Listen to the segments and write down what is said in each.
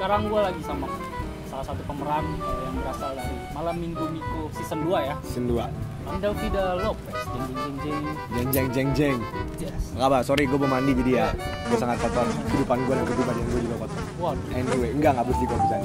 Sekarang gue lagi sama salah satu pemeran yang berasal dari Malam Minggu Miko season 2 ya. Season 2. Andavida Lopez. Jeng jeng jeng jeng. Jeng jeng jeng jeng. Yes. Enggak apa, sorry gue mau mandi jadi ya. Gue sangat kotor. Kehidupan gue dan kepribadian gue juga kotor. Waduh. Anyway, enggak bersih gue bisa.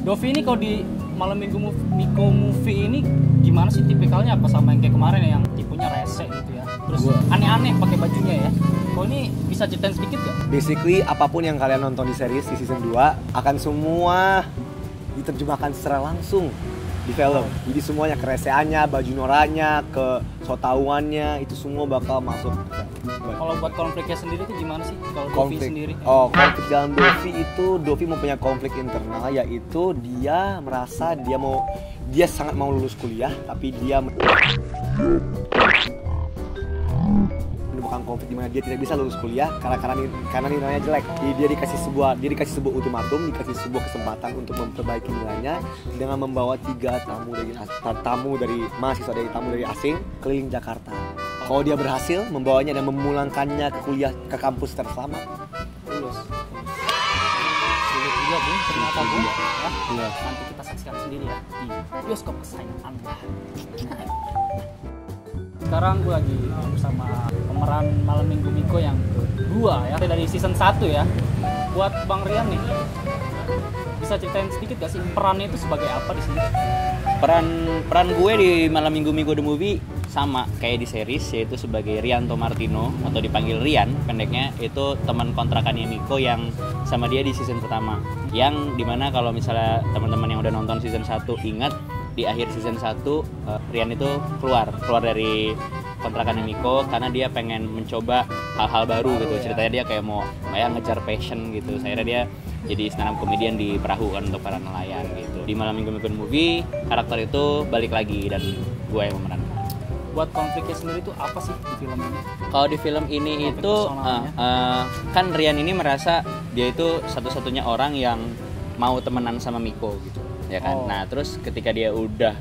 Dovi ini kalau di Malam Minggu Miko movie ini gimana sih tipikalnya, apa sama yang kayak kemarin ya, yang tipenya rese gitu ya. Terus aneh-aneh pakai bajunya ya. Kalau ini bisa ceritain sedikit gak? Basically apapun yang kalian nonton di series di season 2 akan semua diterjemahkan secara langsung di film. Jadi semuanya, kereseannya, baju noranya, ke sotauannya, itu semua bakal masuk. Kalau buat konfliknya sendiri itu gimana sih? Kalau Dovi sendiri? Oh, konflik dalam Dovi itu, Dovi mempunyai konflik internal, yaitu dia merasa dia sangat mau lulus kuliah, tapi dia menemukan konflik di mana dia tidak bisa lulus kuliah karena nilainya jelek. Jadi dia dikasih sebuah ultimatum, dikasih sebuah kesempatan untuk memperbaiki nilainya dengan membawa 3 tamu dari mahasiswa dari asing keliling Jakarta. Kalau dia berhasil membawanya dan memulangkannya ke kuliah ke kampus terselamat, lulus. Sulit juga Bung, ternyata Bung ya. Iya. Nanti kita saksikan sendiri ya di bioskop kesayangan Anda. Sekarang gue lagi bersama pemeran Malam Minggu Miko yang kedua ya, dari season 1 ya. Buat Bang Rian nih, bisa ceritain sedikit gak sih perannya itu sebagai apa di sini? Peran gue di Malam Minggu Miko The Movie sama kayak di series, yaitu sebagai Rianto Martino atau dipanggil Rian pendeknya. Itu teman kontrakannya Miko yang sama dia di season pertama, yang dimana kalau misalnya teman-teman yang udah nonton season 1 ingat, di akhir season 1 Rian itu keluar dari kontrakannya Miko karena dia pengen mencoba hal-hal baru gitu. Ceritanya dia kayak mau ngejar passion gitu. Akhirnya dia jadi stand up comedian di perahu kan untuk para nelayan gitu. Di Malam Minggu Miko The Movie karakter itu balik lagi dan gue yang memerankan. Buat konfliknya sendiri itu apa sih di film ini? Kalau di film ini itu kan Rian ini merasa dia itu satu-satunya orang yang mau temenan sama Miko gitu, ya kan. Nah terus ketika dia udah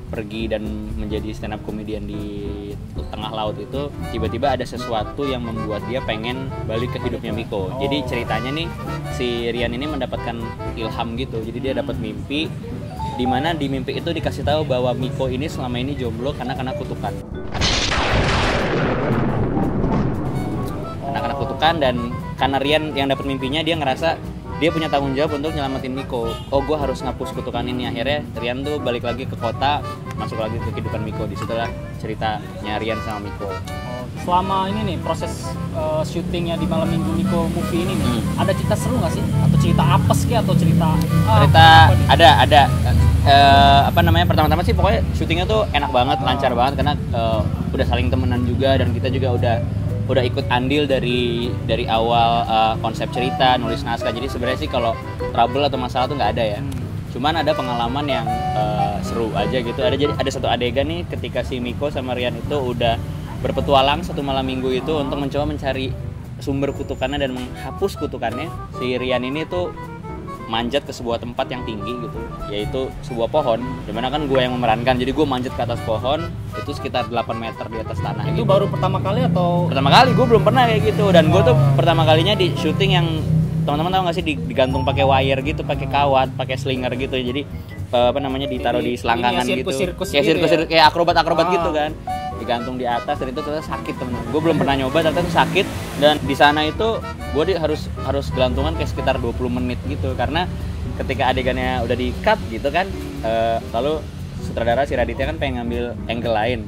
pergi dan menjadi stand up comedian di tengah laut itu, tiba-tiba ada sesuatu yang membuat dia pengen balik ke hidupnya Miko. Jadi ceritanya nih, si Rian ini mendapatkan ilham gitu. Jadi dia dapat mimpi, di mana di mimpi itu dikasih tahu bahwa Miko ini selama ini jomblo karena kena kutukan. Karena kena kutukan, dan karena Rian yang dapat mimpinya, dia ngerasa dia punya tanggung jawab untuk nyelamatin Miko. Oh, gue harus ngapus kutukan ini. Akhirnya Rian tuh balik lagi ke kota, masuk lagi ke kehidupan Miko. Disitulah ceritanya Rian sama Miko. Selama ini nih proses syutingnya di Malam Minggu Miko movie ini nih, ada cerita seru nggak sih? Atau cerita apes sih, atau cerita ada. Pertama-tama sih pokoknya syutingnya tuh enak banget, lancar banget karena udah saling temenan juga, dan kita juga udah ikut andil dari awal konsep cerita, nulis naskah. Jadi sebenarnya sih kalau trouble atau masalah tuh nggak ada ya. Cuman ada pengalaman yang seru aja gitu. Ada satu adegan nih ketika si Miko sama Rian itu udah berpetualang satu malam minggu itu untuk mencoba mencari sumber kutukannya dan menghapus kutukannya. Si Rian ini tuh manjat ke sebuah tempat yang tinggi gitu, yaitu sebuah pohon, dimana kan gue yang memerankan. Jadi gue manjat ke atas pohon, itu sekitar 8 meter di atas tanah. Itu gitu. baru pertama kali atau? Pertama kali, gue belum pernah kayak gitu. Dan gue tuh pertama kalinya di syuting yang teman-teman tahu nggak sih, digantung pakai wire gitu, pakai kawat, pakai slinger gitu. Jadi ditaruh di selangkangan gitu. Kayak kayak akrobat gitu kan. Digantung di atas, dan itu ternyata sakit, teman-teman. Gue belum pernah nyoba, ternyata itu sakit. Dan di sana itu gue harus gelantungan kayak sekitar 20 menit gitu, karena ketika adegannya udah di-cut gitu kan, lalu sutradara si Raditya kan pengen ngambil angle lain.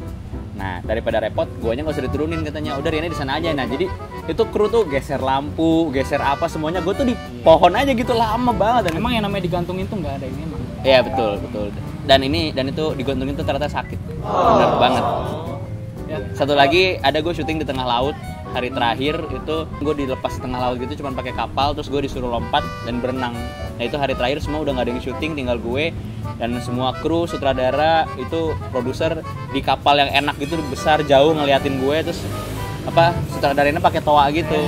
Nah, daripada repot, guanya nggak usah diturunin, katanya. Udah Riannya di sana aja. Nah, jadi itu kru tuh geser lampu, geser apa semuanya. Gue tuh di pohon aja gitu, lama banget. Dan emang yang namanya digantungin tuh nggak ada ini emang? Iya, betul. Dan itu digantungin tuh ternyata sakit. Bener banget. Satu lagi, ada gue syuting di tengah laut. Hari terakhir itu gue dilepas di tengah laut gitu, cuman pakai kapal, terus gue disuruh lompat dan berenang. Nah itu hari terakhir semua udah nggak ada yang syuting, tinggal gue dan semua kru, sutradara, itu produser di kapal yang enak gitu, besar, jauh ngeliatin gue. Terus sutradaranya pakai toa gitu.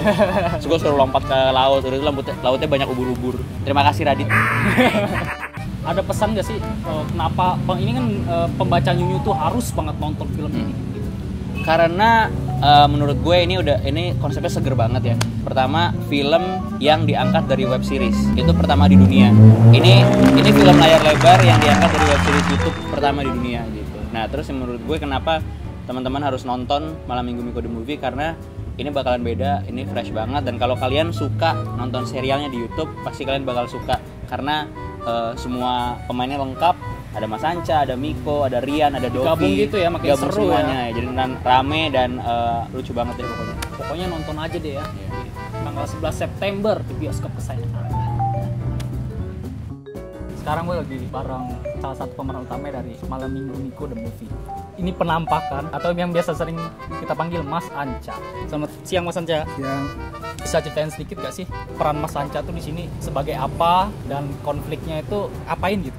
Terus gue suruh lompat ke laut, udah itu lautnya banyak ubur-ubur. Terima kasih Radit. Ada pesan nggak sih kenapa ini kan pembaca Nyunyu tuh harus banget nonton film ini? Karena menurut gue ini konsepnya seger banget ya. Pertama, film yang diangkat dari web series. Itu pertama di dunia. Ini film layar lebar yang diangkat dari web series YouTube pertama di dunia gitu. Nah, terus yang menurut gue kenapa teman-teman harus nonton Malam Minggu Miko The Movie, karena ini bakalan beda, ini fresh banget, dan kalau kalian suka nonton serialnya di YouTube pasti kalian bakal suka karena semua pemainnya lengkap. Ada Mas Anca, ada Miko, ada Rian, ada Dovi. Gabung gitu ya, makin gabung seru semuanya ya. Jadi rame dan lucu banget deh pokoknya. Pokoknya nonton aja deh ya. Tanggal 11 September di bioskop kesayangan Anda. Sekarang gue lagi bareng salah satu pemeran utama dari Malam Minggu Miko The Movie. Ini penampakan atau yang biasa sering kita panggil Mas Anca. Selamat siang Mas Anca. Yang Bisa ceritain sedikit gak sih peran Mas Anca tuh di sini sebagai apa dan konfliknya itu apain gitu?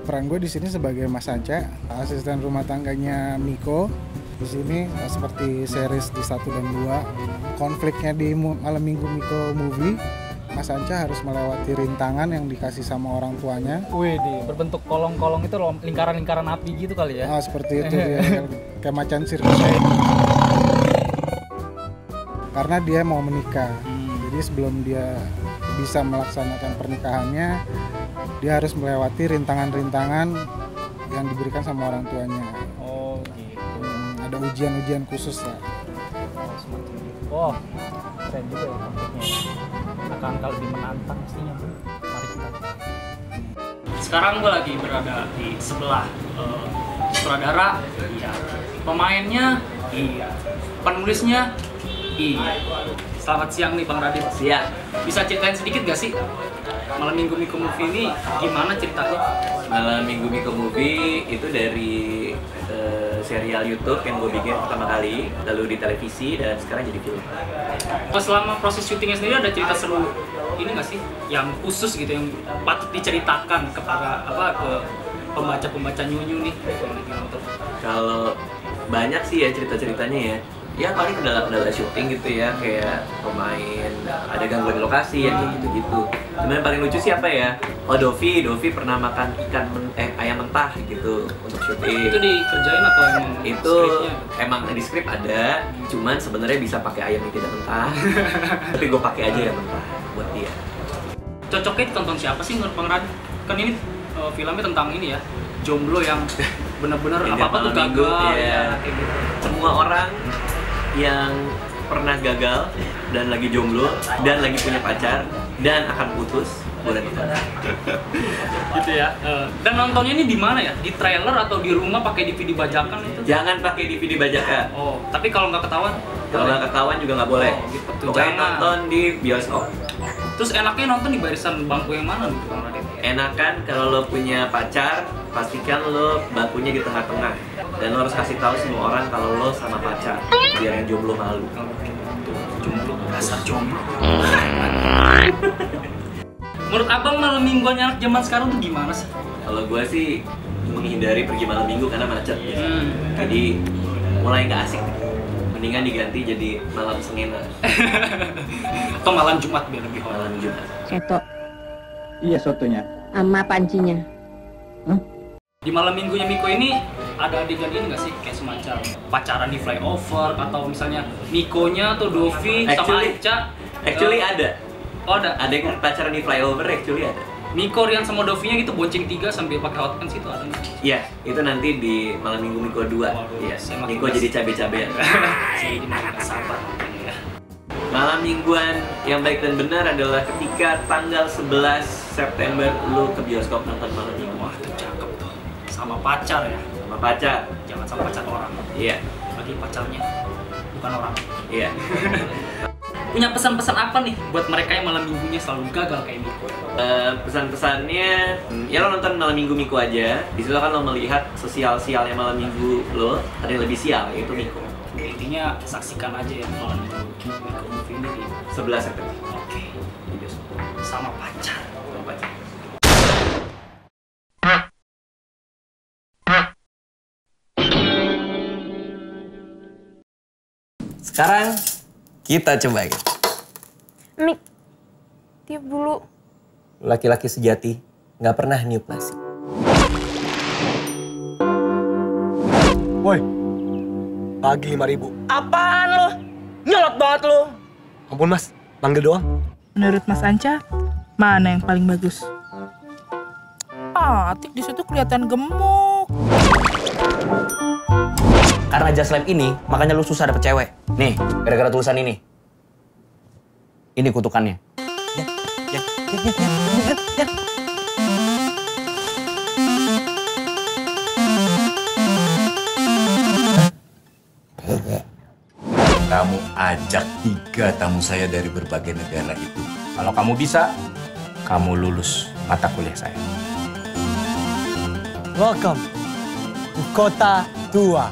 peran gue di sini sebagai Mas Anca, asisten rumah tangganya Miko. Di sini seperti series di 1 dan 2, konfliknya di Malam Minggu Miko Movie, Mas Anca harus melewati rintangan yang dikasih sama orang tuanya. Wih, berbentuk kolong-kolong itu lingkaran-lingkaran api gitu kali ya? Ah, seperti itu dia, kayak macan sirkus. Karena dia mau menikah, jadi sebelum dia bisa melaksanakan pernikahannya, dia harus melewati rintangan-rintangan yang diberikan sama orang tuanya. Oh gitu. Ada ujian-ujian khusus lah. Oh semacam gitu. Oh keren juga ya konfliknya. Akan lebih menantang pastinya. Mari kita. Sekarang gue lagi berada di sebelah sutradara, iya. Pemainnya, iya. Penulisnya, iya. Selamat siang nih Bang Radit. Siap. Bisa ceritain sedikit gak sih Malam Minggu Miko Movie ini gimana ceritanya? Malam Minggu Miko Movie itu dari serial YouTube yang gue bikin pertama kali, lalu di televisi, dan sekarang jadi film. Selama proses syutingnya sendiri ada cerita seru ini nggak sih yang khusus gitu yang patut diceritakan kepada ke pembaca-pembaca nyunyu nih yang lagi nonton? Kalau banyak sih ya cerita-ceritanya ya. Ya paling kendala-kendala syuting gitu ya, kayak pemain ada gangguan di lokasi ya kayak gitu-gitu. Cuman yang paling lucu siapa ya? Oh Dovi pernah makan ayam mentah gitu untuk syuting. Itu dikerjain atau emang Itu skripnya? emang di skrip ada, cuman sebenarnya bisa pakai ayam yang tidak mentah. Tapi gue pakai aja yang mentah buat dia. Cocoknya ditonton siapa sih menurut Bang Radit? Kan ini filmnya tentang ini ya, jomblo yang benar-benar Yang apa-apa tuh Malam Minggu, gagal ya. ya, kayak gitu. Semua orang yang pernah gagal dan lagi jomblo dan lagi punya pacar dan akan putus boleh nonton. Gitu ya. Dan nontonnya ini di mana ya? Di trailer atau di rumah pakai DVD bajakan itu? Jangan pakai DVD bajakan. Oh, tapi kalau nggak ketahuan? Kalau nggak ketahuan juga nggak boleh. Oh, gitu. Pokoknya Jangan. nonton di bioskop. Terus enaknya nonton di barisan bangku yang mana nih Bang Radit? Enakan kalau lo punya pacar, pastikan lo bangkunya di tengah-tengah. Dan lo harus kasih tahu semua orang kalau lo sama pacar, biar yang jomblo malu. Jomblo, dasar jomblo. Menurut abang malam mingguan anak zaman sekarang tuh gimana sih? Kalau gue sih menghindari pergi malam minggu karena macet. Jadi mulai nggak asik. Mendingan diganti jadi malam Senin Atau malam Jumat biar lebih horor. malam Jumat. Seto Iya sotonya. sama pancinya. Di malam minggunya Miko ini ada adegan ini nggak sih kayak semacam pacaran di flyover atau misalnya Mikonya atau Dovi sama Anca? Actually ada. Oh ada. Ada yang pacaran di flyover, actually ada. Miko, Rian sama Dovinya gitu bonceng 3 sambil pakai hot pants itu ada nggak? Iya, itu nanti di malam minggu Miko 2. Iya, saya Miko makin jadi cabe-cabean. Saya jadi makin nggak sabar ya. Malam mingguan yang baik dan benar adalah ketika tanggal 11 September lu ke bioskop nonton malam minggu. Wah itu cakep tuh. Sama pacar ya. Sama pacar. Jangan sama pacar orang. Iya, Bagi pacarnya bukan orang. iya. Punya pesan-pesan apa nih buat mereka yang malam minggunya selalu gagal kayak Miko? Pesan-pesannya, ya lo nonton malam minggu Miko aja. Di situ kan lo melihat sesial-sialnya malam minggu lo, ada yang lebih sial, yaitu Miko. Intinya saksikan aja ya malam minggu Miko Movie ini di 11 September. Oke. Di bioskop. Sama pacar. Sama pacar. Sekarang kita coba gitu. Mik, tiup dulu. Laki-laki sejati nggak pernah niup nasi. Woi, Bagi 5.000. Apaan lo? Nyolot banget lo. Ampun mas, panggil doang. Menurut Mas Anca, mana yang paling bagus? Atik di situ kelihatan gemuk. Karena Just Lab ini, makanya lu susah dapet cewek. Nih, gara-gara tulisan ini. Ini kutukannya. Kamu ajak 3 tamu saya dari berbagai negara itu. Kalau kamu bisa, kamu lulus mata kuliah saya. Welcome to Kota Tua.